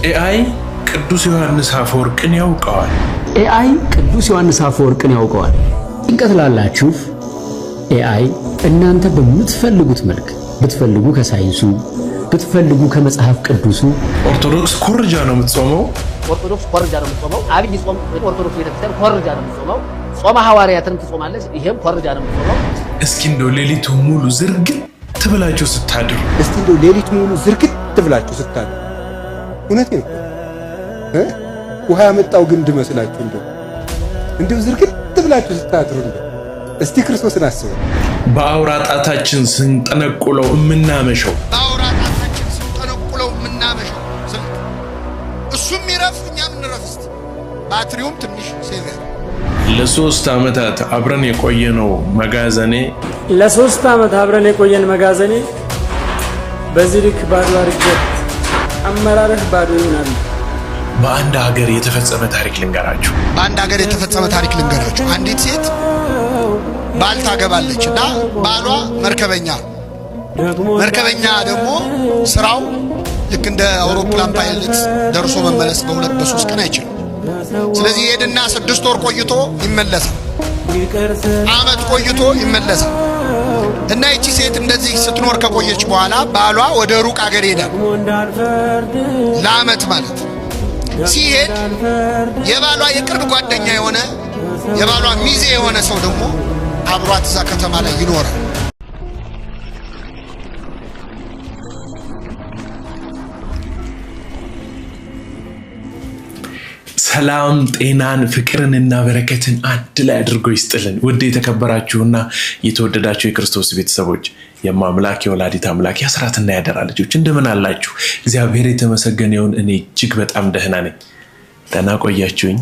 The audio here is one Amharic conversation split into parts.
ኤአይ ቅዱስ ዮሐንስ አፈወርቅን ያውቀዋል። ኤአይ ቅዱስ ዮሐንስ አፈወርቅን ያውቀዋል። ጭንቀት ላላችሁ ኤአይ እናንተ በምትፈልጉት መልክ ብትፈልጉ ከሳይንሱ ብትፈልጉ ከመጽሐፍ ቅዱሱ ኦርቶዶክስ ኮርጃ ነው የምትጾመው። ኦርቶዶክስ ኮርጃ ነው የምትጾመው። አብይ ጾም ኦርቶዶክስ ቤተክርስቲያን ኮርጃ ነው የምትጾመው። ጾመ ሐዋርያትን ትጾማለች። ይሄም ኮርጃ ነው የምትጾመው። እስኪ እንደው ሌሊቱ ሙሉ ዝርግት ብላችሁ ስታድሩ፣ እስቲ እንደው ሌሊቱ ሙሉ ዝርግት ብላችሁ ስታድሩ፣ እውነቴን ነው ውሃ ያመጣው ግንድ መስላችሁ እንደው ዝርግት ብላችሁ ስታድሩ እስቲ ክርስቶስን አስቡ። በአውራ ጣታችን ስንጠነቁለው የምናመሸው እሱም ይረፍ እኛም እንረፍ። እስቲ ባትሪውም ትንሽ ሴቨር ለ3 ዓመታት አብረን የቆየነው መጋዘኔ ለ3 ዓመት አብረን የቆየን መጋዘኔ በዚህ ልክ ባዶ አድርገት አመራርህ ባዶ ይሆናል። በአንድ ሀገር የተፈጸመ ታሪክ ልንገራችሁ። አንዲት ሴት ባል ታገባለች እና ባሏ መርከበኛ ደግሞ ስራው ልክ እንደ አውሮፕላን ፓይለት ደርሶ መመለስ በሁለት በሶስት ቀን አይችልም። ስለዚህ ሄድና 6 ወር ቆይቶ ይመለሳል። አመት ቆይቶ ይመለሳል። እና እቺ ሴት እንደዚህ ስትኖር ከቆየች በኋላ ባሏ ወደ ሩቅ አገር ሄዳል። ለአመት ማለት ሲሄድ የባሏ የቅርብ ጓደኛ የሆነ የባሏ ሚዜ የሆነ ሰው ደግሞ አብሯት እዛ ከተማ ላይ ይኖራል። ሰላም ጤናን ፍቅርንና በረከትን አንድ ላይ አድርጎ ይስጥልን። ውድ የተከበራችሁና የተወደዳችሁ የክርስቶስ ቤተሰቦች የማምላክ የወላዲት አምላክ የአስራትና ያደራ ልጆች እንደምን አላችሁ? እግዚአብሔር የተመሰገነ ይሁን። እኔ እጅግ በጣም ደህና ነኝ። ደህና ቆያችሁኝ?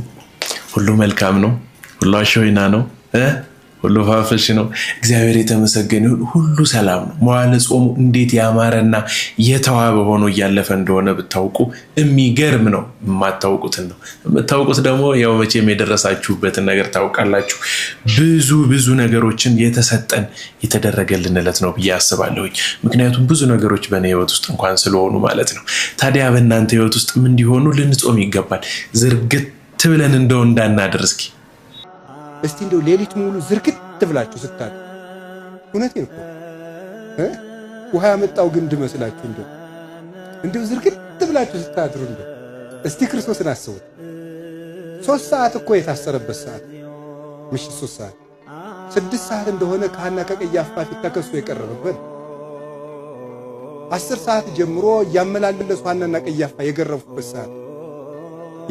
ሁሉ መልካም ነው? ሁሉ አሸወይና ነው? ሁሉ ፋፍሽ ነው? እግዚአብሔር የተመሰገነ ይሁን። ሁሉ ሰላም ነው። መዋዕለ ጾሙ እንዴት ያማረና የተዋበ ሆኖ እያለፈ እንደሆነ ብታውቁ የሚገርም ነው። የማታውቁትን ነው የምታውቁት። ደግሞ ያው መቼም የደረሳችሁበትን ነገር ታውቃላችሁ። ብዙ ነገሮችን የተሰጠን የተደረገልን ዕለት ነው ብዬ አስባለሁኝ። ምክንያቱም ብዙ ነገሮች በእኔ ህይወት ውስጥ እንኳን ስለሆኑ ማለት ነው። ታዲያ በእናንተ ህይወት ውስጥ ምን እንዲሆኑ ልንጾም ይገባል። ዝርግት ብለን እንደው እንዳናድር እስቲ እንደው ሌሊቱ ሙሉ ዝርግት ብላችሁ ስታድሩ፣ እውነቴን ነው ውሃ ያመጣው ግንድ መስላችሁ እንደው ዝርግት ብላችሁ ስታድሩ እስቲ ክርስቶስን አስቡት። 3 ሰዓት እኮ የታሰረበት ሰዓት ምሽት 3 ሰዓት 6 ሰዓት እንደሆነ ከሐና ከቀያፋ ፊት ተከሶ የቀረበበት 10 ሰዓት ጀምሮ ያመላለሱ ሐናና ቀያፋ የገረፉበት ሰዓት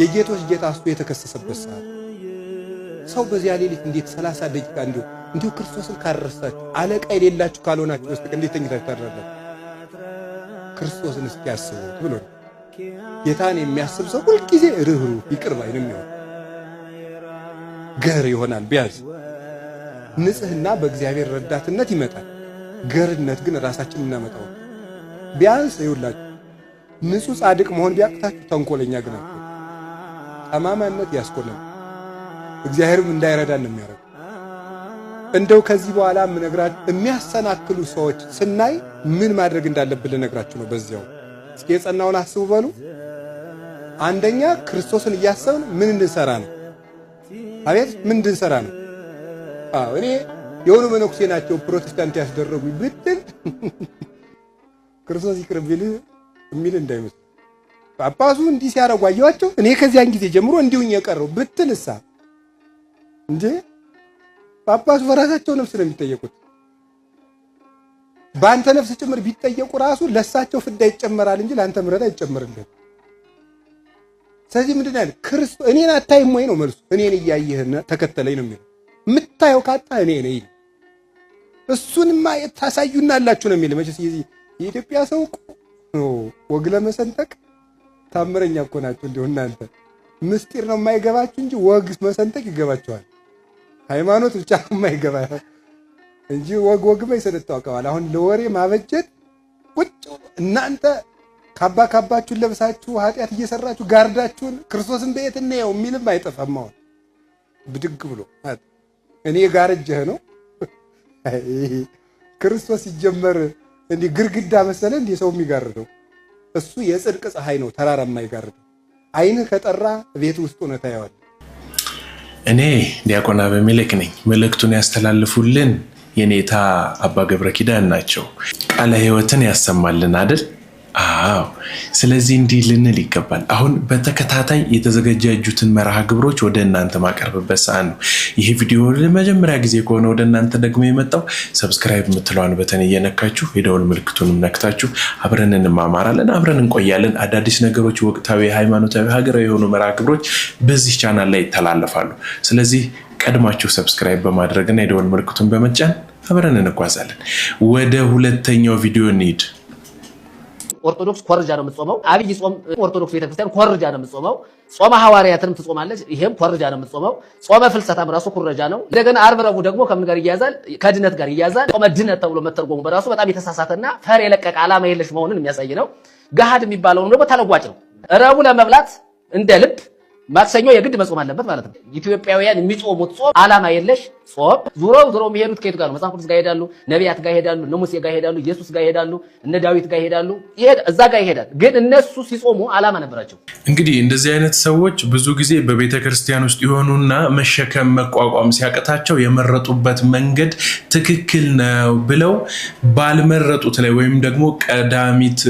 የጌቶች ጌታ እሱ የተከሰሰበት ሰዓት ሰው በዚያ ሌሊት እንዴት 30 ደቂቃ እንዲሁ ክርስቶስን ካረሳችሁ አለቃ የሌላችሁ ካልሆናችሁ በስተቀር እንዴት ተኝታችሁ ታድራላችሁ? ክርስቶስን እስኪያስቡት ብሎ ጌታን የሚያስብ ሰው ሁልጊዜ ርህሩህ ይቅር ባይ ነው የሚሆነው። ገር ይሆናል። ቢያንስ ንጽህና በእግዚአብሔር ረዳትነት ይመጣል። ገርነት ግን ራሳችን እናመጣው። ቢያንስ ይውላችሁ ንጹህ ጻድቅ መሆን ቢያቅታችሁ ተንኮለኛ ግን ጠማማነት ያስኮነን እግዚአብሔርም እንዳይረዳን ነው የሚያረግ። እንደው ከዚህ በኋላ ምነግራችሁ የሚያሰናክሉ ሰዎች ስናይ ምን ማድረግ እንዳለብን ልነግራችሁ ነው። በዚያው እስኪ የጸናውን አስቡ በሉ። አንደኛ ክርስቶስን እያሰብን ምን እንድንሰራ ነው? አቤት ምን እንድንሰራ ነው? እኔ የሆኑ መነኩሴ ናቸው ፕሮቴስታንት ያስደረጉኝ ብትል ክርስቶስ ይቅር ቢል የሚል እንዳይመስል ጳጳሱ እንዲህ ሲያረጉ አየኋቸው እኔ ከዚያን ጊዜ ጀምሮ እንዲሁኝ የቀረው ብትልሳ እንዴ ጳጳሱ በራሳቸው ነፍስ ነው የሚጠየቁት። በአንተ ነፍስ ጭምር ቢጠየቁ ራሱ ለሳቸው ፍዳ ይጨመራል እንጂ ለአንተ ምሕረት አይጨመርልህም። ስለዚህ ምንድን ነው ክርስቶስ እኔን አታይም ወይ ነው መልሱ። እኔን እያየህ ተከተለኝ ነው የሚለው። የምታየው ካጣ እኔ ነኝ እሱንማ ታሳዩናላችሁ ነው የሚል። መቼስ የኢትዮጵያ ሰው ወግ ለመሰንጠቅ ታምረኛ እኮ ናቸው። እንደው እናንተ ምስጢር ነው የማይገባችሁ እንጂ ወግ መሰንጠቅ ይገባችኋል። ሃይማኖት ብቻ የማይገባ እንጂ ወግ በይሰለጠው አቀባል። አሁን ለወሬ ማበጀት ቁጭ እናንተ ካባችሁን ለብሳችሁ ኃጢአት እየሰራችሁ ጋርዳችሁን ክርስቶስን በየት ነው የሚልም አይጠፋም። አሁን ብድግ ብሎ እኔ ጋርጀህ ነው ክርስቶስ ሲጀመር እንዲህ ግርግዳ መሰለ እንዲህ ሰው የሚጋርደው እሱ የጽድቅ ፀሐይ ነው ተራራ የማይጋርደው። አይንህ ከጠራ ቤት ውስጥ ሆነ ታየዋለህ። እኔ ዲያቆን አበሜሌክ ነኝ። መልእክቱን ያስተላልፉልን የኔታ አባ ገብረ ኪዳን ናቸው። ቃለ ሕይወትን ያሰማልን አይደል? አዎ። ስለዚህ እንዲህ ልንል ይገባል። አሁን በተከታታይ የተዘጋጁትን መርሃ ግብሮች ወደ እናንተ ማቀርብበት ሰዓት ነው። ይሄ ቪዲዮ ለመጀመሪያ ጊዜ ከሆነ ወደ እናንተ ደግሞ የመጣው ሰብስክራይብ የምትለዋን በተን እየነካችሁ የደወል ምልክቱንም ነክታችሁ አብረን እንማማራለን፣ አብረን እንቆያለን። አዳዲስ ነገሮች፣ ወቅታዊ፣ ሃይማኖታዊ፣ ሀገራዊ የሆኑ መርሃ ግብሮች በዚህ ቻናል ላይ ይተላለፋሉ። ስለዚህ ቀድማችሁ ሰብስክራይብ በማድረግና የደወል ምልክቱን በመጫን አብረን እንጓዛለን። ወደ ሁለተኛው ቪዲዮ እንሂድ። ኦርቶዶክስ ኮርጃ ነው የምትጾመው። አብይ ጾም ኦርቶዶክስ ቤተክርስቲያን ኮርጃ ነው የምትጾመው። ጾመ ሐዋርያትንም ትጾማለች። ይሄም ኮርጃ ነው የምትጾመው። ጾመ ፍልሰታም ራሱ ኮርጃ ነው። እንደገና ዓርብ ረቡዕ ደግሞ ከምን ጋር ይያዛል? ከድነት ጋር ይያዛል። ጾመ ድነት ተብሎ መተርጎሙ በራሱ በጣም የተሳሳተና ፈር የለቀቀ ዓላማ የለሽ መሆኑን የሚያሳይ ነው። ገሃድ የሚባለው ደግሞ ተለዋጭ ነው። ረቡዕ ለመብላት እንደ ልብ ማክሰኞ የግድ መጾም አለበት ማለት ነው። ኢትዮጵያውያን የሚጾሙት ጾም ዓላማ የለሽ ጾም። ዙረው የሚሄዱት ከየት ጋር ነው? መጽሐፍ ቅዱስ ጋር ይሄዳሉ፣ ነቢያት ጋር ይሄዳሉ፣ እነ ሙሴ ጋር ይሄዳሉ፣ ኢየሱስ ጋር ይሄዳሉ፣ እነ ዳዊት ጋር ይሄዳሉ። እዛ ጋር ይሄዳል። ግን እነሱ ሲጾሙ ዓላማ ነበራቸው። እንግዲህ እንደዚህ አይነት ሰዎች ብዙ ጊዜ በቤተ ክርስቲያን ውስጥ የሆኑና መሸከም መቋቋም ሲያቅታቸው የመረጡበት መንገድ ትክክል ነው ብለው ባልመረጡት ላይ ወይም ደግሞ ቀዳሚት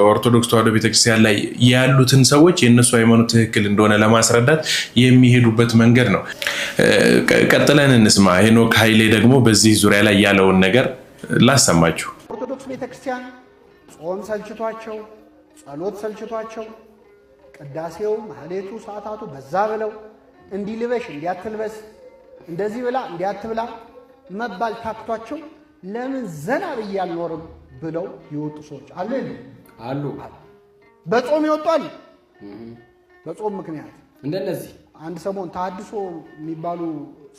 ኦርቶዶክስ ተዋሕዶ ቤተክርስቲያን ላይ ያሉትን ሰዎች የእነሱ ሃይማኖት ትክክል እንደሆነ ለማስረዳት የሚሄዱበት መንገድ ነው። ቀጥለን እንስማ። ሄኖክ ኃይሌ ደግሞ በዚህ ዙሪያ ላይ ያለውን ነገር ላሰማችሁ። ኦርቶዶክስ ቤተክርስቲያን ጾም ሰልችቷቸው፣ ጸሎት ሰልችቷቸው፣ ቅዳሴው፣ ማህሌቱ፣ ሰዓታቱ በዛ ብለው እንዲህ ልበሽ እንዲያትልበስ፣ እንደዚህ ብላ እንዲያትብላ መባል ታክቷቸው ለምን ዘና ብዬ አልኖርም ብለው ይወጡ ሰዎች አሉ። በጾም ይወጣሉ። በጾም ምክንያት እንደነዚህ አንድ ሰሞን ተሐድሶ የሚባሉ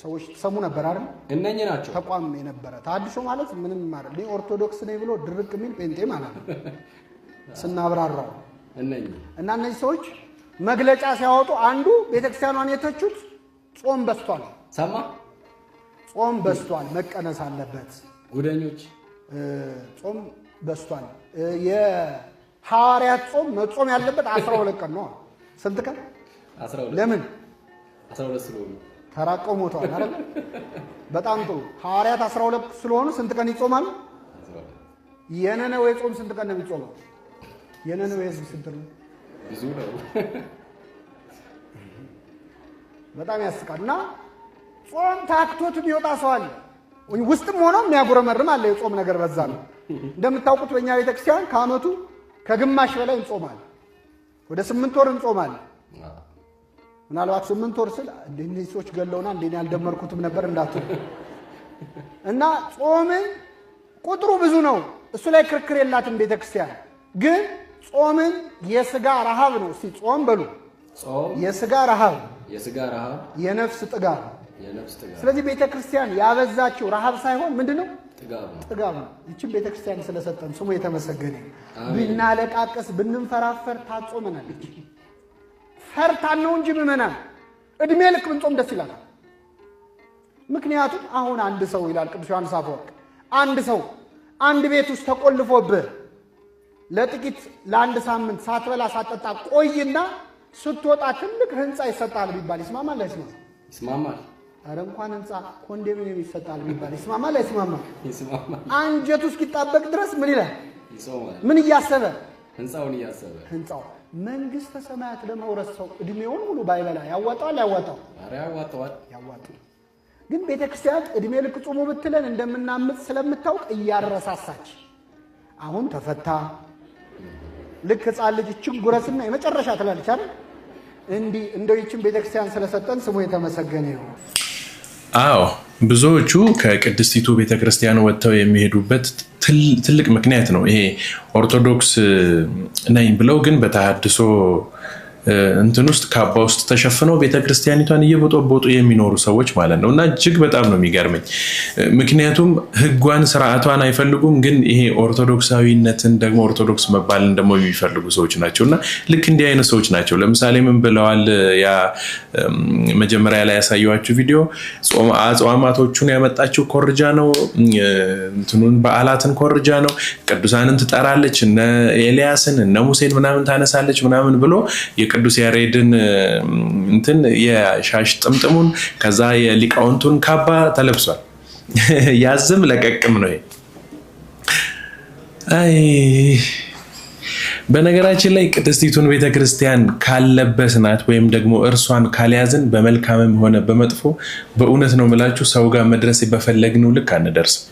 ሰዎች ተሰሙ ነበር አይደል? እነኚህ ናቸው ተቋም የነበረ። ተሐድሶ ማለት ምንም ማለት ነው ኦርቶዶክስ ነኝ ብሎ ድርቅ የሚል ጴንጤ ማለት ነው ስናብራራው። እነኚህ ሰዎች መግለጫ ሲያወጡ አንዱ ቤተክርስቲያኗን የተቹት ጾም በስቷል፣ ሰማ ጾም በስቷል፣ መቀነስ አለበት። ጉደኞች ጾም በስቷል። የሐዋርያት ጾም መጾም ያለበት 12 ቀን ነው። ስንት ቀን? 12። ለምን 12 ስለሆኑ ተራቀው ሞተዋል አይደል? በጣም ጥሩ። ሐዋርያት 12 ስለሆኑ ስንት ቀን ይጾማሉ? 12። የነነዌ ጾም ስንት ቀን ነው የሚጾመው? የነነዌ ህዝብ ስንት ነው? ብዙ ነው። በጣም ያስቃል። እና ጾም ታክቶት የሚወጣ ሰው አለ፣ ውስጥም ሆኖ የሚያጉረመርም አለ። የጾም ነገር በዛ ነው። እንደምታውቁት በእኛ ቤተክርስቲያን ከዓመቱ ከግማሽ በላይ እንጾማለን። ወደ 8 ወር እንጾማለን። ምናልባት 8 ወር ስል እንደዚህ ሰዎች ገለውና እንደኔ ያልደመርኩትም ነበር እንዳትሉ። እና ጾምን ቁጥሩ ብዙ ነው፣ እሱ ላይ ክርክር የላትም ቤተክርስቲያን። ግን ጾምን የስጋ ረሃብ ነው። እስቲ ጾም በሉ። ጾም የስጋ ረሃብ፣ የነፍስ ጥጋብ። ስለዚህ ቤተክርስቲያን ያበዛችው ረሃብ ሳይሆን ምንድነው? ጥጋብ ነው። ይህችን ቤተክርስቲያን ስለሰጠን ስሙ የተመሰገነ። ብናለቃቀስ ብንንፈራፈር ታጾመናለች። ፈርታን ነው እንጂ ምመናን እድሜ ልክ ብንጾም ደስ ይላል። ምክንያቱም አሁን አንድ ሰው ይላል ቅዱስ ዮሐንስ አፈወርቅ፣ አንድ ሰው አንድ ቤት ውስጥ ተቆልፎብህ ለጥቂት ለአንድ ሳምንት ሳትበላ ሳትጠጣ ቆይና ስትወጣ ትልቅ ህንፃ ይሰጣል ቢባል ይስማማል አይስማማም? ይስማማል። አረ እንኳን ህንፃ ኮንዶሚኒየም ይሰጣል ቢባል ይስማማል አይስማማም? ይስማማል። አንጀቱ እስኪጣበቅ ድረስ ምን ይላል? ይጾማል። ምን እያሰበ? ህንፃውን እያሰበ። ህንፃው መንግስተ ሰማያት ለመውረስ ሰው እድሜውን ሙሉ ባይበላ ያዋጣዋል? ያዋጣው? አረ ያዋጣዋል። ያዋጣው። ግን ቤተክርስቲያን እድሜ ልክ ጾሙ ብትለን እንደምናምጥ ስለምታውቅ እያረሳሳች አሁን ተፈታ ልክ ህፃን ልጅ እችን ጉረስና የመጨረሻ ትላለች አይደል? እንዲህ እንደው ይችን ቤተክርስቲያን ስለሰጠን ስሙ የተመሰገነ ይሁን። አዎ ብዙዎቹ ከቅድስቲቱ ቤተክርስቲያን ወጥተው የሚሄዱበት ትልቅ ምክንያት ነው ይሄ። ኦርቶዶክስ ነኝ ብለው ግን በተሐድሶ እንትን ውስጥ ካባ ውስጥ ተሸፍነው ቤተክርስቲያኒቷን እየቦጠቦጡ የሚኖሩ ሰዎች ማለት ነው። እና እጅግ በጣም ነው የሚገርመኝ። ምክንያቱም ህጓን ስርዓቷን አይፈልጉም፣ ግን ይሄ ኦርቶዶክሳዊነትን ደግሞ ኦርቶዶክስ መባልን ደግሞ የሚፈልጉ ሰዎች ናቸው። እና ልክ እንዲህ አይነት ሰዎች ናቸው። ለምሳሌ ምን ብለዋል? ያ መጀመሪያ ላይ ያሳየኋችሁ ቪዲዮ አጽዋማቶቹን ያመጣችው ኮርጃ ነው፣ እንትኑን በዓላትን ኮርጃ ነው፣ ቅዱሳንን ትጠራለች፣ እነ ኤልያስን እነ ሙሴን ምናምን ታነሳለች ምናምን ብሎ የቅዱስ ያሬድን እንትን የሻሽ ጥምጥሙን ከዛ የሊቃውንቱን ካባ ተለብሷል። ያዝም ለቀቅም ነው። አይ በነገራችን ላይ ቅድስቲቱን ቤተክርስቲያን ካለበስናት ወይም ደግሞ እርሷን ካልያዝን በመልካምም ሆነ በመጥፎ በእውነት ነው የምላችሁ ሰው ጋር መድረስ በፈለግነው ልክ አንደርስም፣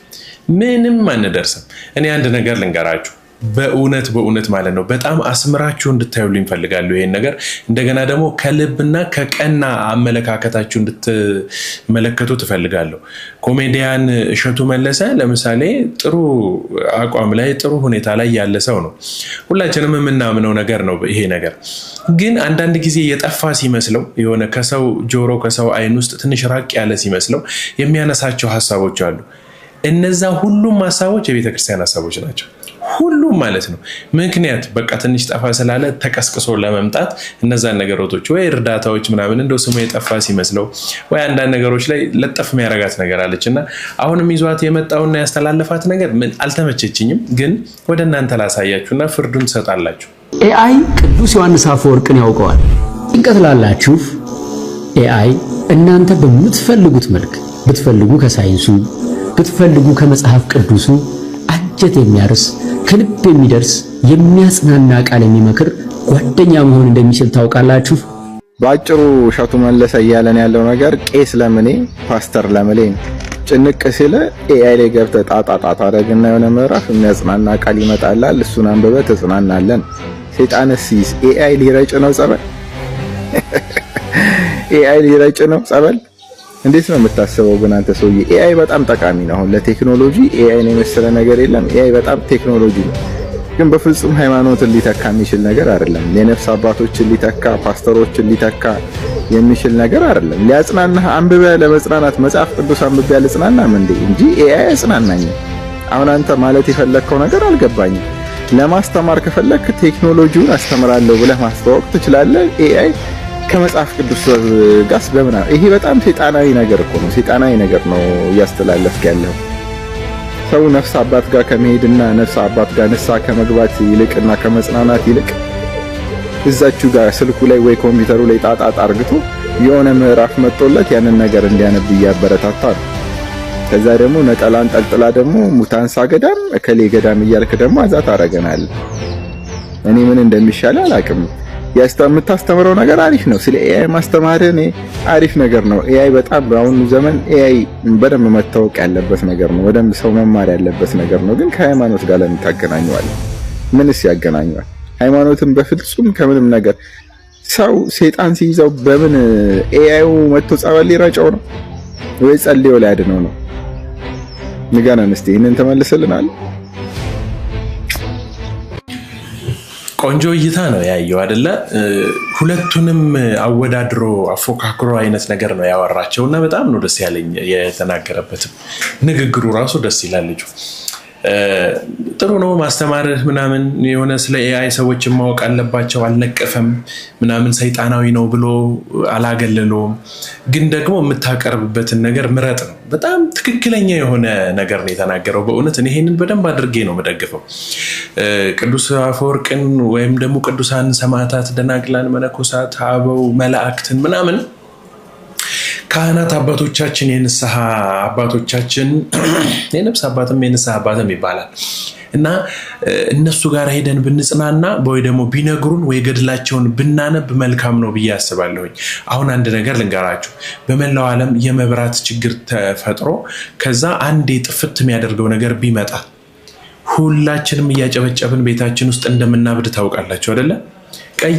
ምንም አንደርስም። እኔ አንድ ነገር ልንገራችሁ፣ በእውነት ማለት ነው በጣም አስምራችሁ እንድታዩልኝ ፈልጋለሁ ይሄን ነገር። እንደገና ደግሞ ከልብና ከቀና አመለካከታችሁ እንድትመለከቱ ትፈልጋለሁ። ኮሜዲያን እሸቱ መለሰ ለምሳሌ ጥሩ አቋም ላይ ጥሩ ሁኔታ ላይ ያለ ሰው ነው። ሁላችንም የምናምነው ነገር ነው ይሄ ነገር። ግን አንዳንድ ጊዜ የጠፋ ሲመስለው የሆነ ከሰው ጆሮ ከሰው አይን ውስጥ ትንሽ ራቅ ያለ ሲመስለው የሚያነሳቸው ሐሳቦች አሉ። እነዛ ሁሉም ሐሳቦች የቤተክርስቲያን ሐሳቦች ናቸው። ሁሉም ማለት ነው። ምክንያት በቃ ትንሽ ጠፋ ስላለ ተቀስቅሶ ለመምጣት እነዛን ነገሮች ወይ እርዳታዎች ምናምን እንደው ስሙ የጠፋ ሲመስለው ወይ አንዳንድ ነገሮች ላይ ለጠፍ የሚያረጋት ነገር አለችና አሁንም ይዟት የመጣውና ያስተላለፋት ነገር ምን አልተመቸችኝም። ግን ወደ እናንተ ላሳያችሁና ፍርዱን ትሰጣላችሁ። ኤአይ ቅዱስ ዮሐንስ አፈወርቅን ያውቀዋል። ጭንቀት ላላችሁ ኤአይ እናንተ በምትፈልጉት መልክ ብትፈልጉ ከሳይንሱ ብትፈልጉ ከመጽሐፍ ቅዱሱ አንጀት የሚያርስ ከልብ የሚደርስ የሚያጽናና ቃል የሚመክር ጓደኛ መሆን እንደሚችል ታውቃላችሁ። ባጭሩ እሸቱ መለሰ እያለን ያለው ነገር ቄስ ለምኔ ፓስተር ለምሌ ጭንቅ ሲለ ኤአይ ላይ ገብተህ ጣጣ አደረግና የሆነ ምዕራፍ የሚያጽናና ቃል ይመጣላል። እሱን አንብበህ ትጽናናለን። ሰይጣንስ ኤአይ ሊረጭ ነው ጸበል? ኤአይ ሊረጭ ነው ጸበል? እንዴት ነው የምታስበው ግን አንተ ሰውዬ? ኤአይ በጣም ጠቃሚ ነው። አሁን ለቴክኖሎጂ ኤአይን የመሰለ ነገር የለም። ኤአይ በጣም ቴክኖሎጂ ነው፣ ግን በፍጹም ሃይማኖትን ሊተካ የሚችል ነገር አይደለም። የነፍስ አባቶችን ሊተካ ፓስተሮችን ሊተካ የሚችል ነገር አይደለም። ሊያጽናናህ አንብበህ ለመጽናናት መጽሐፍ ቅዱስ አንብቤ ያልጽናናም እንጂ ኤአይ ያጽናናኝ። አሁን አንተ ማለት የፈለግከው ነገር አልገባኝም። ለማስተማር ከፈለክ ቴክኖሎጂውን አስተምራለሁ ብለህ ማስተዋወቅ ትችላለህ። ኤአይ ከመጽሐፍ ቅዱስ ጋር በመና ይሄ በጣም ሰይጣናዊ ነገር እኮ ነው። ሰይጣናዊ ነገር ነው እያስተላለፍክ ያለው። ሰው ነፍስ አባት ጋር ከመሄድና ነፍስ አባት ጋር ንስሐ ከመግባት ይልቅና ከመጽናናት ይልቅ እዛችሁ ጋር ስልኩ ላይ ወይ ኮምፒውተሩ ላይ ጣጣ አርግቶ የሆነ ምዕራፍ መጥቶለት ያንን ነገር እንዲያነብ እያበረታታ ነው። ከዛ ደግሞ ነጠላን ጠልጥላ ደግሞ ሙታንሳ ገዳም እከሌ ገዳም እያልክ ደግሞ አዛት አረገናል። እኔ ምን እንደሚሻል አላውቅም። የምታስተምረው ነገር አሪፍ ነው። ስለ ኤአይ ማስተማር እኔ አሪፍ ነገር ነው። ኤአይ በጣም በአሁኑ ዘመን ኤአይ በደንብ መታወቅ ያለበት ነገር ነው። በደንብ ሰው መማር ያለበት ነገር ነው። ግን ከሃይማኖት ጋር ለምን ታገናኘዋለህ? ምንስ ያገናኘዋል? ሃይማኖትን በፍጹም ከምንም ነገር ሰው ሰይጣን ሲይዘው በምን ኤአይው መጥቶ ጸበል ሊረጨው ነው ወይ ጸልዮ ሊያድነው ነው? ንገረን እስቲ። ይሄንን ተመልሰልናል። ቆንጆ እይታ ነው ያየው አይደለ? ሁለቱንም አወዳድሮ አፎካክሮ አይነት ነገር ነው ያወራቸውና በጣም ነው ደስ ያለኝ። የተናገረበትም ንግግሩ ራሱ ደስ ይላል። ልጁ ጥሩ ነው ማስተማርህ ምናምን የሆነ ስለ ኤአይ ሰዎች ማወቅ አለባቸው አልነቀፈም ምናምን ሰይጣናዊ ነው ብሎ አላገለለውም። ግን ደግሞ የምታቀርብበትን ነገር ምረጥ ነው። በጣም ትክክለኛ የሆነ ነገር ነው የተናገረው። በእውነት እኔ ይሄንን በደንብ አድርጌ ነው መደግፈው። ቅዱስ አፈወርቅን ወይም ደግሞ ቅዱሳን ሰማዕታት፣ ደናግላን፣ መነኮሳት፣ አበው መላእክትን ምናምን ካህናት አባቶቻችን የንስሐ አባቶቻችን የነፍስ አባትም የንስሐ አባትም ይባላል እና እነሱ ጋር ሄደን ብንጽናና ወይ ደግሞ ቢነግሩን ወይ ገድላቸውን ብናነብ መልካም ነው ብዬ አስባለሁኝ። አሁን አንድ ነገር ልንገራችሁ። በመላው ዓለም የመብራት ችግር ተፈጥሮ ከዛ አንዴ ጥፍት የሚያደርገው ነገር ቢመጣ ሁላችንም እያጨበጨብን ቤታችን ውስጥ እንደምናብድ ታውቃላችሁ አይደለ? ቀይ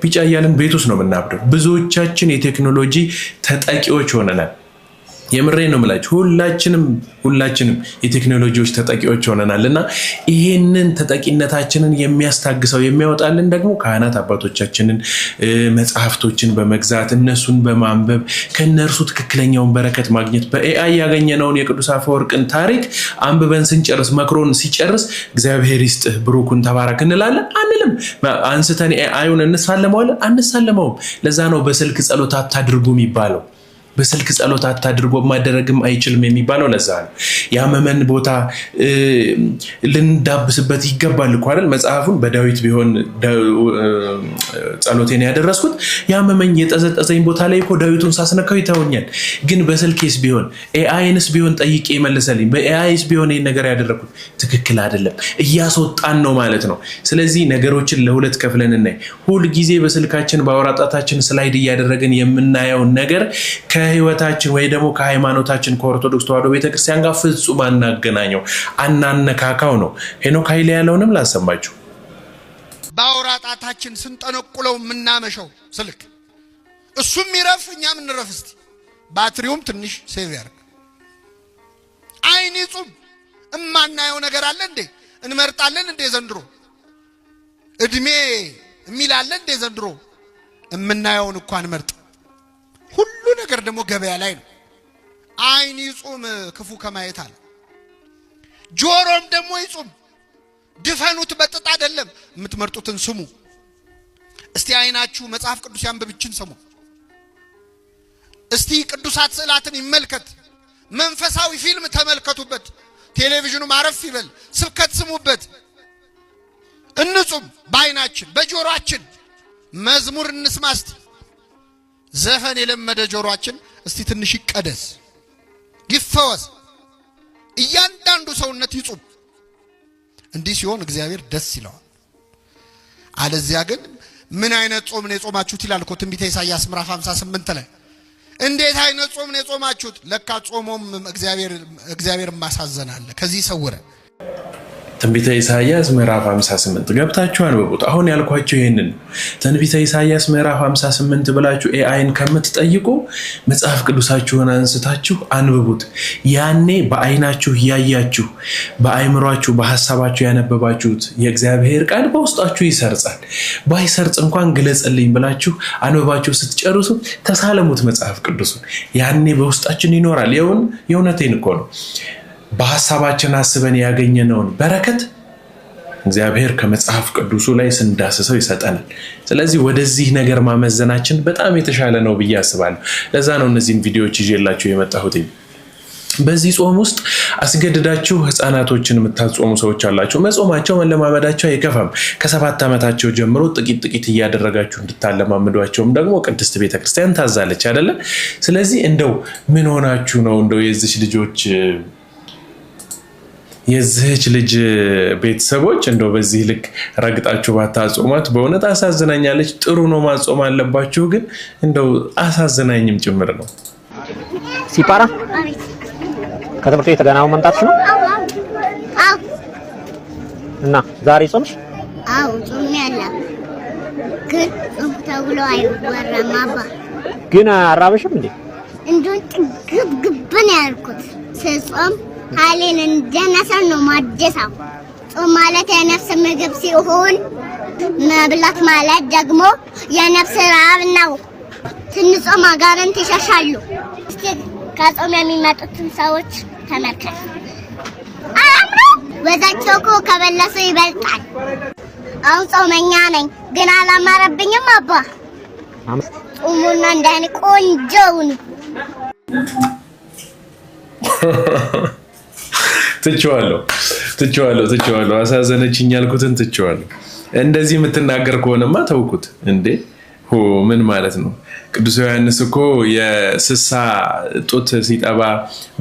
ቢጫ እያለን ቤት ውስጥ ነው የምናብደው። ብዙዎቻችን የቴክኖሎጂ ተጠቂዎች ሆነናል። የምሬ ነው የምላችሁ ሁላችንም የቴክኖሎጂዎች ተጠቂዎች ሆነናልና ይሄንን ተጠቂነታችንን የሚያስታግሰው የሚያወጣልን ደግሞ ካህናት አባቶቻችንን መጽሐፍቶችን በመግዛት እነሱን በማንበብ ከነርሱ ትክክለኛውን በረከት ማግኘት በኤአይ ያገኘነውን የቅዱስ አፈወርቅን ታሪክ አንብበን ስንጨርስ መክሮን ሲጨርስ እግዚአብሔር ይስጥህ ብሩኩን ተባረክ እንላለን አንልም። አንስተን ኤአይውን እንሳለመዋለን አንሳለመውም። ለዛ ነው በስልክ ጸሎት አታድርጉ የሚባለው። በስልክ ጸሎት አታድርጎ ማደረግም አይችልም የሚባለው ለዛ ነው። ያመመን ቦታ ልንዳብስበት ይገባል እኮ አይደል? መጽሐፉን በዳዊት ቢሆን ጸሎቴን ያደረስኩት ያመመኝ የጠዘጠዘኝ ቦታ ላይ እኮ ዳዊቱን ሳስነካው ይተውኛል። ግን በስልኬስ ቢሆን ኤአይንስ ቢሆን ጠይቄ ይመልሰልኝ በኤአይስ ቢሆን ይሄን ነገር ያደረኩት ትክክል አይደለም እያስወጣን ነው ማለት ነው። ስለዚህ ነገሮችን ለሁለት ከፍለን እናይ። ሁሉ ጊዜ በስልካችን ባወራጣታችን ስላይድ እያደረግን የምናየው ነገር ከህይወታችን ወይ ደግሞ ከሃይማኖታችን ከኦርቶዶክስ ተዋሕዶ ቤተክርስቲያን ጋር ፍጹም አናገናኘው አናነካካው ነው። ሄኖክ ኃይሌ ያለውንም ላሰማችሁ። ባወራጣታችን ስንጠነቁለው ምናመሸው ስልክ እሱም ይረፍ እኛም እንረፍ። እስቲ ባትሪውም ትንሽ ሴቭ ያርግ። አይን ይጹም። እማናየው ነገር አለ እንዴ? እንመርጣለን እንዴ ዘንድሮ? እድሜ የሚላለ እንዴ ዘንድሮ? እምናየውን እንኳን መርጥ። ሁሉ ነገር ደግሞ ገበያ ላይ ነው። አይን ይጹም ክፉ ከማየት አለ። ጆሮም ደግሞ ይጹም። ድፈኑት በጥጥ አይደለም የምትመርጡትን ስሙ። እስቲ አይናችሁ መጽሐፍ ቅዱስ ያንብብችን ስሙ። እስቲ ቅዱሳት ስዕላትን ይመልከት። መንፈሳዊ ፊልም ተመልከቱበት። ቴሌቪዥኑ ማረፍ ይበል። ስብከት ስሙበት። እንጹም በአይናችን በጆሮአችን። መዝሙር እንስማስት። ዘፈን የለመደ ጆሮአችን እስቲ ትንሽ ይቀደስ ይፈወስ። እያንዳንዱ ሰውነት ይጹም። እንዲህ ሲሆን እግዚአብሔር ደስ ይለዋል። አለዚያ ግን ምን አይነት ጾም ነው የጾማችሁት ይላል እኮ ትንቢተ ኢሳይያስ ምዕራፍ 58 ላይ። እንዴት አይነት ጾም ነው የጾማችሁት? ለካ ጾሞም እግዚአብሔር ማሳዘናል። ከዚህ ሰውረ ትንቢተ ኢሳይያስ ምዕራፍ 58 ገብታችሁ አንብቡት። አሁን ያልኳችሁ ይሄንን ትንቢተ ኢሳይያስ ምዕራፍ 58 ብላችሁ ኤአይን ከምትጠይቁ መጽሐፍ ቅዱሳችሁን አንስታችሁ አንብቡት። ያኔ በአይናችሁ ያያችሁ በአይምሯችሁ በሐሳባችሁ ያነበባችሁት የእግዚአብሔር ቃል በውስጣችሁ ይሰርጻል። ባይሰርጽ እንኳን ግለጽልኝ ብላችሁ አንብባችሁ ስትጨርሱ ተሳለሙት መጽሐፍ ቅዱሱን። ያኔ በውስጣችን ይኖራል። የእውነቴን እኮ ነው። በሐሳባችን አስበን ያገኘነውን በረከት እግዚአብሔር ከመጽሐፍ ቅዱሱ ላይ ስንዳስሰው ይሰጠናል። ስለዚህ ወደዚህ ነገር ማመዘናችን በጣም የተሻለ ነው ብዬ አስባለሁ። ለዛ ነው እነዚህን ቪዲዮዎች ይዤላችሁ የመጣሁት። በዚህ ጾም ውስጥ አስገድዳችሁ ህፃናቶችን የምታጾሙ ሰዎች አላችሁ። መጾማቸው መለማመዳቸው አይከፋም። ከ7 ዓመታቸው ጀምሮ ጥቂት እያደረጋችሁ እንድታለማምዷቸውም ደግሞ ቅድስት ቤተክርስቲያን ታዛለች አይደለ? ስለዚህ እንደው ምን ሆናችሁ ነው እንደው የዚህች ልጅ ቤተሰቦች እንደው በዚህ ልክ ረግጣችሁ ባታጾማት በእውነት አሳዝናኛለች። ጥሩ ነው ማጾም አለባችሁ፣ ግን እንደው አሳዝናኝም ጭምር ነው። ሲፓራ ከትምህርት ቤት ገና መምጣትሽ ነው? አዎ። እና ዛሬ ጾምሽ? አዎ ጾሜያለሁ፣ ግን ጾም ተብሎ አይወራም አባ። ግን አራበሽም እንዴ? እንደው ጥግብ ነው ያልኩት። ስጾም ኃይሌን እንደነሰር ነው ማደሳው። ጾም ማለት የነፍስ ምግብ ሲሆን መብላት ማለት ደግሞ የነፍስ ረሃብ ነው። ስንጾም አጋንንት ይሸሻሉ። እስቲ ከጾም የሚመጡትን ሰዎች ተመልከት። አያምሩም? ወዛቸው እኮ ከበለሱ ይበልጣል። አሁን ጾመኛ ነኝ፣ ግን አላማረብኝም አባ። ጾሙና እንደኔ ቆንጆውን ትቼዋለሁ። አሳዘነችኝ ያልኩትን ትቼዋለሁ። እንደዚህ የምትናገር ከሆነማ ተውኩት እንዴ። ምን ማለት ነው? ቅዱስ ዮሐንስ እኮ የስሳ ጡት ሲጠባ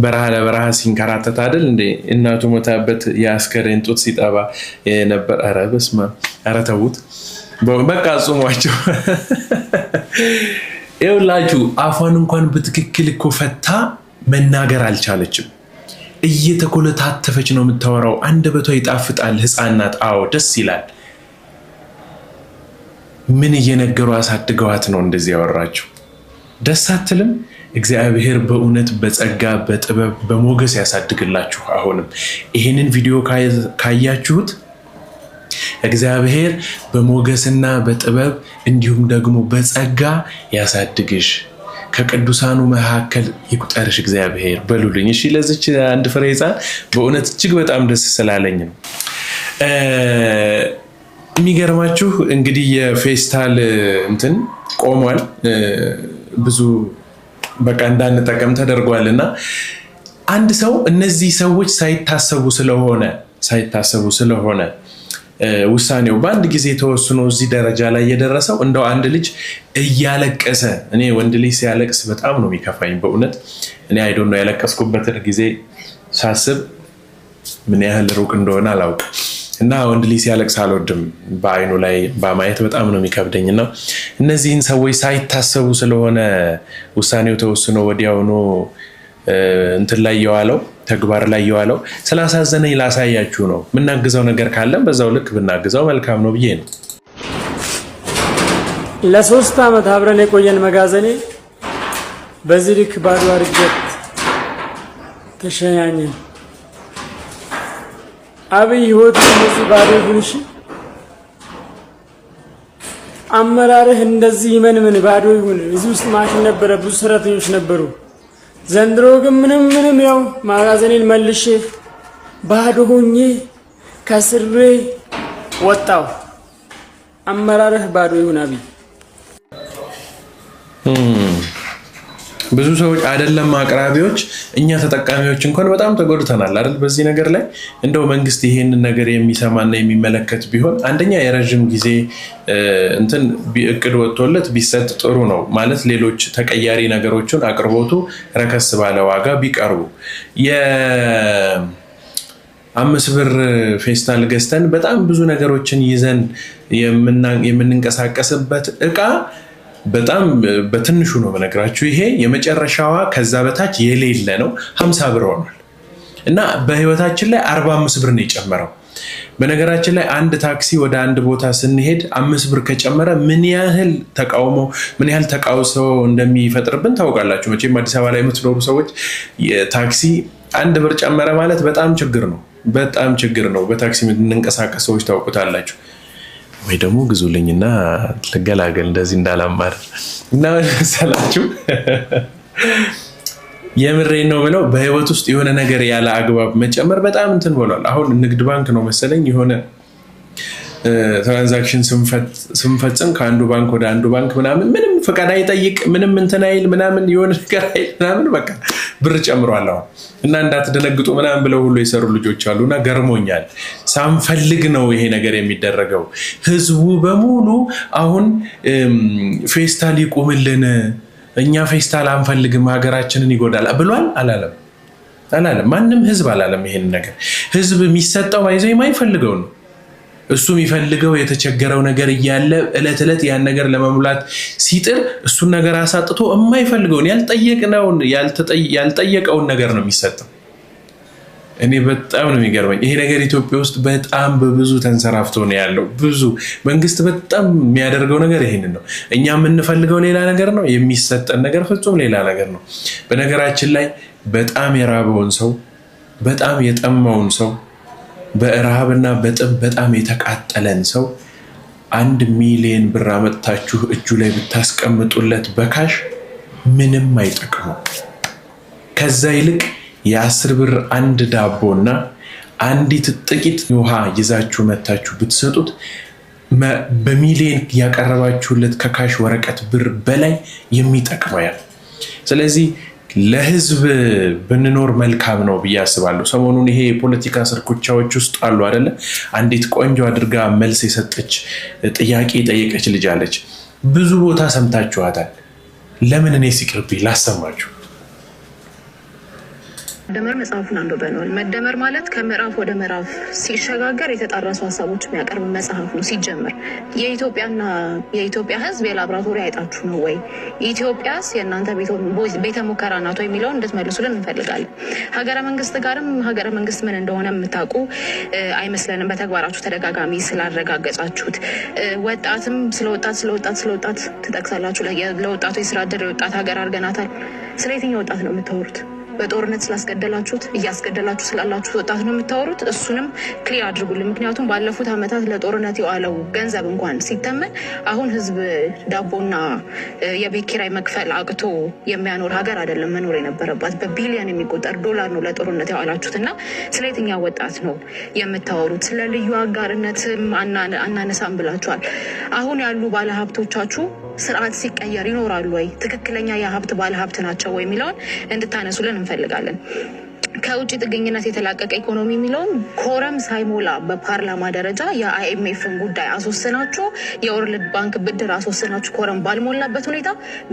በረሃ ለበረሃ ሲንከራተት አይደል እንዴ? እናቱ ሞታበት የአስከሬን ጡት ሲጠባ ነበር። ኧረ በስመ አብ! ኧረ ተውት በቃ ጾሟቸው። ይኸውላችሁ አፏን እንኳን በትክክል እኮ ፈታ መናገር አልቻለችም። እየተኮለታተፈች ነው የምታወራው። አንደበቷ ይጣፍጣል። ሕፃን ናት። አዎ ደስ ይላል። ምን እየነገሩ አሳድገዋት ነው እንደዚህ ያወራችሁ? ደስ አትልም? እግዚአብሔር በእውነት በጸጋ በጥበብ በሞገስ ያሳድግላችሁ። አሁንም ይህንን ቪዲዮ ካያችሁት እግዚአብሔር በሞገስና በጥበብ እንዲሁም ደግሞ በጸጋ ያሳድግሽ፣ ከቅዱሳኑ መካከል ይቁጠርሽ እግዚአብሔር በሉልኝ። እሺ ለዚች አንድ ፍሬ ሕፃን በእውነት እጅግ በጣም ደስ ስላለኝ ነው። የሚገርማችሁ እንግዲህ የፌስታል እንትን ቆሟል፣ ብዙ በቃ እንዳንጠቀም ተደርጓልና አንድ ሰው እነዚህ ሰዎች ሳይታሰቡ ስለሆነ ውሳኔው በአንድ ጊዜ ተወስኖ እዚህ ደረጃ ላይ የደረሰው እንደው አንድ ልጅ እያለቀሰ እኔ ወንድ ልጅ ሲያለቅስ በጣም ነው የሚከፋኝ በእውነት እኔ አይዶን ነው ያለቀስኩበትን ጊዜ ሳስብ ምን ያህል ሩቅ እንደሆነ አላውቅም እና ወንድ ልጅ ሲያለቅስ አልወድም በአይኑ ላይ በማየት በጣም ነው የሚከብደኝና እነዚህን ሰዎች ሳይታሰቡ ስለሆነ ውሳኔው ተወስኖ ወዲያውኑ እንትን ላይ የዋለው ተግባር ላይ የዋለው ስላሳዘነኝ ላሳያችሁ ነው። ምናግዘው ነገር ካለም በዛው ልክ ብናግዘው መልካም ነው ብዬ ነው። ለ3 ዓመት አብረን የቆየን መጋዘኔ በዚህ ልክ ባዶ አድርጌት ተሸኛኘን። አብይ ህይወት እንደዚህ ባዶ ይሁንሽ፣ አመራርህ እንደዚህ ይመንምን ባዶ ይሁን። እዚህ ውስጥ ማሽን ነበረ፣ ብዙ ሰራተኞች ነበሩ። ዘንድሮ ግን ምንም ያው መጋዘኔን መልሼ ባዶ ሆኜ ከስሬ ወጣው። አመራርህ ባዶ ይሁን አብይ። ብዙ ሰዎች አይደለም አቅራቢዎች እኛ ተጠቃሚዎች እንኳን በጣም ተጎድተናል አይደል? በዚህ ነገር ላይ እንደው መንግስት ይሄንን ነገር የሚሰማና የሚመለከት ቢሆን አንደኛ የረጅም ጊዜ እንትን እቅድ ወጥቶለት ቢሰጥ ጥሩ ነው ማለት ሌሎች ተቀያሪ ነገሮችን አቅርቦቱ ረከስ ባለ ዋጋ ቢቀርቡ የ5 ብር ፌስታል ገዝተን በጣም ብዙ ነገሮችን ይዘን የምንንቀሳቀስበት እቃ በጣም በትንሹ ነው በነገራችሁ። ይሄ የመጨረሻዋ ከዛ በታች የሌለ ነው 50 ብር ሆኗል እና በህይወታችን ላይ 45 ብር ነው የጨመረው። በነገራችን ላይ አንድ ታክሲ ወደ አንድ ቦታ ስንሄድ 5 ብር ከጨመረ ምን ያህል ተቃውሶ እንደሚፈጥርብን ታውቃላችሁ። መቼም አዲስ አበባ ላይ የምትኖሩ ሰዎች የታክሲ 1 ብር ጨመረ ማለት በጣም ችግር ነው። በታክሲ የምንንቀሳቀስ ሰዎች ታውቁታላችሁ። ወይ ደግሞ ግዙልኝና ልገላገል እንደዚህ እንዳላማር እና ሰላችሁ የምሬን ነው ብለው በህይወት ውስጥ የሆነ ነገር ያለ አግባብ መጨመር በጣም እንትን ብሏል። አሁን ንግድ ባንክ ነው መሰለኝ የሆነ ትራንዛክሽን ስንፈጽም ከአንዱ ባንክ ወደ አንዱ ባንክ ምንም ፈቃድ አይጠይቅ ምንም እንትን አይል ምናምን የሆነ ነገር አይል ምናምን በቃ ብር ጨምሯል አሁን እና እንዳትደነግጡ ምናምን ብለው ሁሉ የሰሩ ልጆች አሉና ገርሞኛል። ሳንፈልግ ነው ይሄ ነገር የሚደረገው። ህዝቡ በሙሉ አሁን ፌስታል ይቁምልን፣ እኛ ፌስታል አንፈልግም፣ ሀገራችንን ይጎዳል ብሏል አላለም? ማንም ህዝብ አላለም ይሄን ነገር። ህዝብ የሚሰጠው ባይዘው የማይፈልገው ነው። እሱ የሚፈልገው የተቸገረው ነገር እያለ እለት እለት ያን ነገር ለመሙላት ሲጥር እሱን ነገር አሳጥቶ የማይፈልገውን ያልጠየቀውን ነገር ነው የሚሰጠው። እኔ በጣም ነው የሚገርመኝ ይሄ ነገር። ኢትዮጵያ ውስጥ በጣም በብዙ ተንሰራፍቶ ነው ያለው። ብዙ መንግስት በጣም የሚያደርገው ነገር ይሄንን ነው። እኛ የምንፈልገው ሌላ ነገር ነው፣ የሚሰጠን ነገር ፍጹም ሌላ ነገር ነው። በነገራችን ላይ በጣም የራበውን ሰው በጣም የጠማውን ሰው በረሃብና በጥም በጣም የተቃጠለን ሰው 1 ሚሊዮን ብር አመጣችሁ እጁ ላይ ብታስቀምጡለት በካሽ ምንም አይጠቅመው። ከዛ ይልቅ የ10 ብር አንድ ዳቦና አንዲት ጥቂት ውሃ ይዛችሁ መታችሁ ብትሰጡት በሚሊዮን ያቀረባችሁለት ከካሽ ወረቀት ብር በላይ የሚጠቅመው ያ። ስለዚህ ለህዝብ ብንኖር መልካም ነው ብዬ አስባለሁ። ሰሞኑን ይሄ የፖለቲካ ስርኩቻዎች ውስጥ አሉ አይደለ? አንዲት ቆንጆ አድርጋ መልስ የሰጠች ጥያቄ የጠየቀች ልጅ አለች። ብዙ ቦታ ሰምታችኋታል። ለምን እኔ ሲቅርብኝ ላሰማችሁ። መደመር መጽሐፉን አንብበናል። መደመር ማለት ከምዕራፍ ወደ ምዕራፍ ሲሸጋገር የተጣረሱ ሀሳቦች የሚያቀርብ መጽሐፍ ነው። ሲጀምር የኢትዮጵያ ሕዝብ የላብራቶሪ አይጣችሁ ነው ወይ? ኢትዮጵያስ የእናንተ ቤተ ሙከራ ናት ወይ የሚለውን እንድትመልሱልን እንፈልጋለን። ሀገረ መንግስት ጋርም ሀገረ መንግስት ምን እንደሆነ የምታውቁ አይመስለንም፣ በተግባራችሁ ተደጋጋሚ ስላረጋገጻችሁት። ወጣትም ስለወጣት ትጠቅሳላችሁ። ለወጣቱ የስራ ዕድል የወጣት ሀገር አድርገናታል። ስለ የትኛው ወጣት ነው የምታወሩት? በጦርነት ስላስገደላችሁት እያስገደላችሁ ስላላችሁት ወጣት ነው የምታወሩት? እሱንም ክሊር አድርጉልን። ምክንያቱም ባለፉት ዓመታት ለጦርነት የዋለው ገንዘብ እንኳን ሲተመን አሁን ህዝብ ዳቦና የቤት ኪራይ መክፈል አቅቶ የሚያኖር ሀገር አይደለም መኖር የነበረባት። በቢሊዮን የሚቆጠር ዶላር ነው ለጦርነት የዋላችሁት እና ስለ የትኛው ወጣት ነው የምታወሩት? ስለ ልዩ አጋርነትም አናነሳም ብላችኋል። አሁን ያሉ ባለሀብቶቻችሁ ስርዓት ሲቀየር ይኖራሉ ወይ? ትክክለኛ የሀብት ባለሀብት ናቸው ወይ የሚለውን እንድታነሱልን እንፈልጋለን። ከውጭ ጥገኝነት የተላቀቀ ኢኮኖሚ የሚለውን ኮረም ሳይሞላ በፓርላማ ደረጃ የአይኤምኤፍን ጉዳይ አስወስናችሁ የወርልድ ባንክ ብድር አስወስናችሁ ኮረም ባልሞላበት ሁኔታ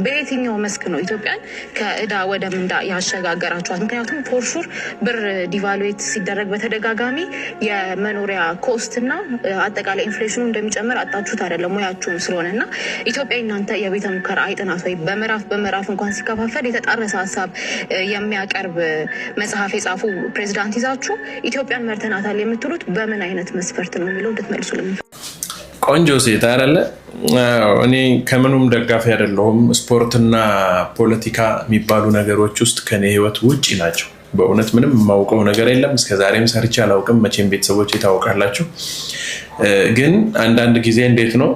በየትኛው መስክ ነው ኢትዮጵያን ከእዳ ወደ ምንዳ ያሸጋገራችኋት? ምክንያቱም ፎርሹር ብር ዲቫሉዌት ሲደረግ በተደጋጋሚ የመኖሪያ ኮስት እና አጠቃላይ ኢንፍሌሽኑ እንደሚጨምር አጣችሁት አይደለም ሙያችሁን ስለሆነ እና ኢትዮጵያ እናንተ የቤተ ሙከራ አይጥናት ወይ? በምዕራፍ እንኳን ሲከፋፈል የተጣረሰ ሀሳብ የሚያቀርብ መጽሐፍ የጻፉ ፕሬዝዳንት ይዛችሁ ኢትዮጵያን መርተናታል የምትሉት በምን አይነት መስፈርት ነው የሚለው እንድትመልሱልን። ቆንጆ ሴት አይደለ? እኔ ከምኑም ደጋፊ አይደለሁም። ስፖርትና ፖለቲካ የሚባሉ ነገሮች ውስጥ ከኔ ህይወት ውጪ ናቸው። በእውነት ምንም የማውቀው ነገር የለም። እስከዛሬም ሰርቼ አላውቅም። መቼም ቤተሰቦች ታውቃላችሁ። ግን አንዳንድ ጊዜ እንዴት ነው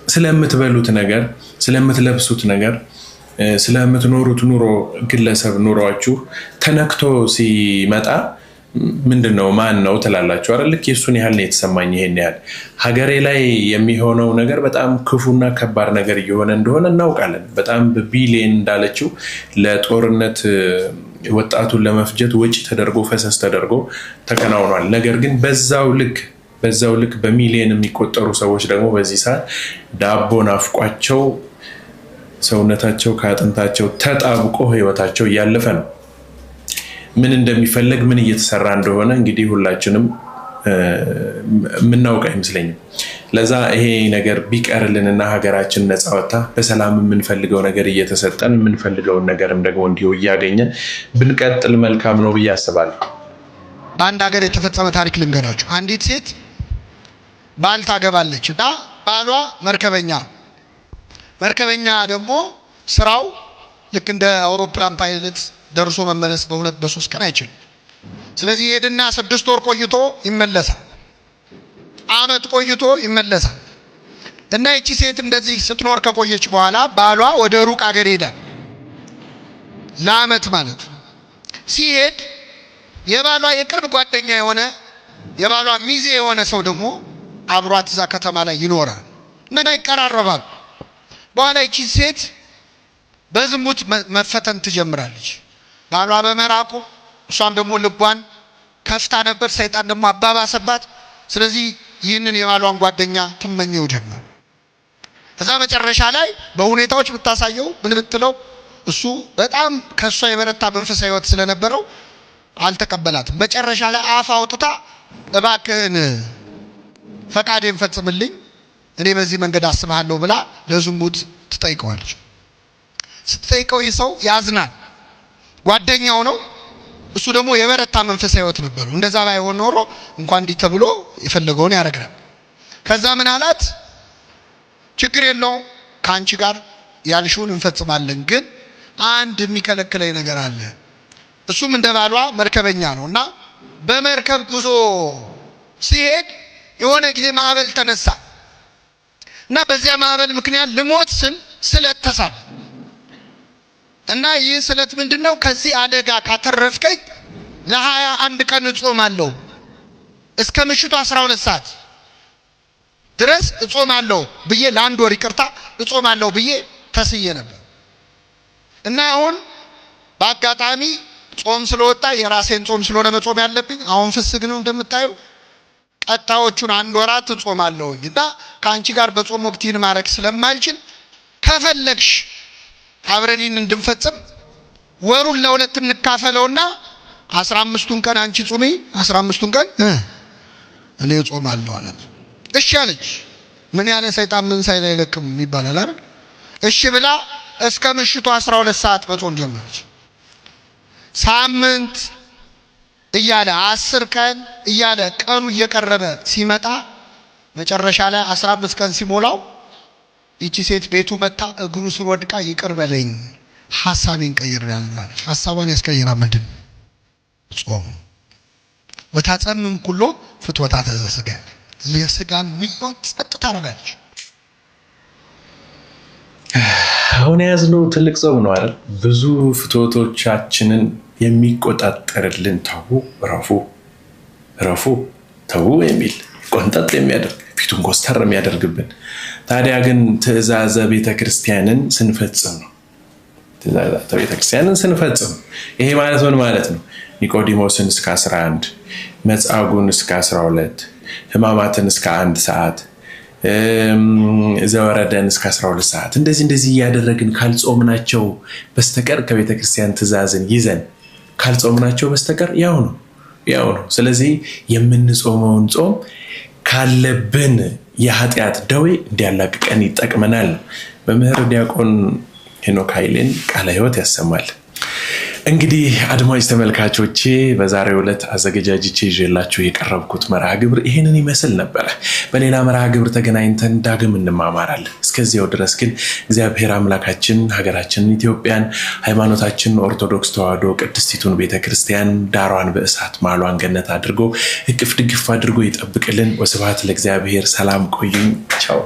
ስለምትበሉት ነገር፣ ስለምትለብሱት ነገር፣ ስለምትኖሩት ኑሮ ግለሰብ ኑሯችሁ ተነክቶ ሲመጣ ምንድነው ማን ነው ትላላችሁ አይደል? ልክ የሱን ያህል ነው የተሰማኝ። ይሄን ያህል ሀገሬ ላይ የሚሆነው ነገር በጣም ክፉና ከባድ ነገር እየሆነ እንደሆነ እናውቃለን። በጣም በቢሊየን እንዳለችው ለጦርነት ወጣቱን ለመፍጀት ወጪ ተደርጎ ፈሰስ ተደርጎ ተከናውኗል። ነገር ግን በዛው ልክ በሚሊየን የሚቆጠሩ ሰዎች ደግሞ በዚህ ሰዓት ዳቦ ናፍቋቸው ሰውነታቸው ከአጥንታቸው ተጣብቆ ህይወታቸው እያለፈ ነው። ምን እንደሚፈለግ ምን እየተሰራ እንደሆነ እንግዲህ ሁላችንም የምናውቅ አይመስለኝም። ለዛ ይሄ ነገር ቢቀርልንና ሀገራችን ነፃ ወጣ በሰላም የምንፈልገው ነገር እየተሰጠን የምንፈልገውን ነገርም ደግሞ እንዲሁ እያገኘን ብንቀጥል መልካም ነው ብዬ አስባለሁ። በአንድ ሀገር የተፈጸመ ታሪክ ልንገራችሁ። አንዲት ሴት ባል ታገባለች እና ባሏ መርከበኛ ደግሞ ስራው ልክ እንደ አውሮፕላን ፓይለት ደርሶ መመለስ በ2-3 ቀን አይችልም። ስለዚህ ሄድና 6 ወር ቆይቶ ይመለሳል። አመት ቆይቶ ይመለሳል። እና እቺ ሴት እንደዚህ ስትኖር ከቆየች በኋላ ባሏ ወደ ሩቅ ሀገር ሄዳል። ለአመት ማለት ሲሄድ የባሏ የቅርብ ጓደኛ የሆነ የባሏ ሚዜ የሆነ ሰው ደግሞ አብሯት እዛ ከተማ ላይ ይኖራል እና ይቀራረባሉ። በኋላ እቺ ሴት በዝሙት መፈተን ትጀምራለች። ባሏ በመራቁ እሷም ደግሞ ልቧን ከፍታ ነበር። ሰይጣን ደግሞ አባባሰባት። ስለዚህ ይህንን የባሏን ጓደኛ ትመኘው ጀመር። ከዛ መጨረሻ ላይ በሁኔታዎች ብታሳየው ምን ብትለው እሱ በጣም ከሷ የበረታ መንፈሳዊ ህይወት ስለነበረው አልተቀበላትም። መጨረሻ ላይ አፍ አውጥታ እባክህን ፈቃዴን ፈጽምልኝ እኔ በዚህ መንገድ አስብሃለሁ ብላ ለዝሙት ትጠይቀዋለች። ስትጠይቀው ይህ ሰው ያዝናል። ጓደኛው ነው። እሱ ደግሞ የበረታ መንፈሳዊ ህይወት ነበረው። እንደዛ ባይሆን ኖሮ እንኳን እንዲህ ተብሎ የፈለገውን ያደርጋል። ከዛ ምን አላት? ችግር የለውም ከአንቺ ጋር ያልሽውን እንፈጽማለን፣ ግን አንድ የሚከለክለኝ ነገር አለ። እሱም እንደ ባሏ መርከበኛ ነው እና በመርከብ ጉዞ ሲሄድ የሆነ ጊዜ ማዕበል ተነሳ እና በዚያ ማዕበል ምክንያት ልሞት ስል ስለት ተሳለ እና ይህ ስለት ምንድነው? ከዚህ አደጋ ካተረፍከኝ ለ21 ቀን እጾማለሁ እስከ ምሽቱ 12 ሰዓት ድረስ እጾማለሁ ብዬ ለአንድ ወር ይቅርታ እጾማለሁ ብዬ ተስዬ ነበር እና አሁን በአጋጣሚ ጾም ስለወጣ የራሴን ጾም ስለሆነ መጾም ያለብኝ አሁን ፍስግ ነው እንደምታዩ ቀጣዮቹን 1 ወራት እጾማለሁ እና ከአንቺ ጋር በጾም ወቅት ይህን ማድረግ ስለማልችል ከፈለግሽ አብረን እንድንፈጽም ወሩን ለሁለት እንካፈለውና 15ቱን ቀን አንቺ ጾሚ 15ቱን ቀን እኔ ጾማለሁ አላት። እሺ አለች። ምን ያለ ሰይጣን ምን ሳይል አይለቅም ይባላል አይደል? እሺ ብላ እስከ ምሽቱ 12 ሰዓት በጾም ጀመረች። ሳምንት እያለ 10 ቀን እያለ ቀኑ እየቀረበ ሲመጣ መጨረሻ ላይ 15 ቀን ሲሞላው ይቺ ሴት ቤቱ መጣ እግሩ ስር ወድቃ ይቅር በለኝ ሐሳቤን ቀይሬያለሁ። ሐሳቧን ያስቀይራ ምንድን ጾም ወታጸምም ኩሎ ፍትወታተ ዘሥጋ የሥጋን ምኞት ጸጥ ታደርጋለች። አሁን ያዝነው ትልቅ ጾም ነው አይደል? ብዙ ፍትወቶቻችንን የሚቆጣጠርልን ረፉ ተው የሚል ቆንጠጥ የሚያደርግ ፊቱን ኮስተር የሚያደርግብን። ታዲያ ግን ትእዛዘ ቤተክርስቲያንን ስንፈጽም ነው። ትእዛዘ ቤተክርስቲያንን ስንፈጽም ይሄ ማለት ምን ማለት ነው? ኒቆዲሞስን እስከ 11 መጻጉዕን እስከ 12 ሕማማትን እስከ 1 ሰዓት ዘወረደን እስከ 12 ሰዓት እንደዚህ እያደረግን ካልጾምናቸው በስተቀር ከቤተክርስቲያን ትእዛዝን ይዘን ካልጾምናቸው በስተቀር ያው ነው። ስለዚህ የምንጾመውን ጾም ካለብን የኃጢአት ደዌ እንዲያላቅቀን ይጠቅመናል። መምህር ዲያቆን ሄኖክ ኃይሌን ቃለ ሕይወት ያሰማል። እንግዲህ አድማጭ ተመልካቾቼ በዛሬው ዕለት አዘገጃጅቼ ይዤላችሁ የቀረብኩት መርሃ ግብር ይሄንን ይመስል ነበር። በሌላ መርሃ ግብር ተገናኝተን ዳግም እንማማራለን። እስከዚያው ድረስ ግን እግዚአብሔር አምላካችን ሀገራችንን ኢትዮጵያን፣ ሃይማኖታችን ኦርቶዶክስ ተዋሕዶ ቅድስቲቱን ቤተክርስቲያን ዳሯን በእሳት ማሏን ገነት አድርጎ እቅፍ ድግፍ አድርጎ ይጠብቅልን። ወስብሐት ለእግዚአብሔር። ሰላም ቆዩኝ። ቻው።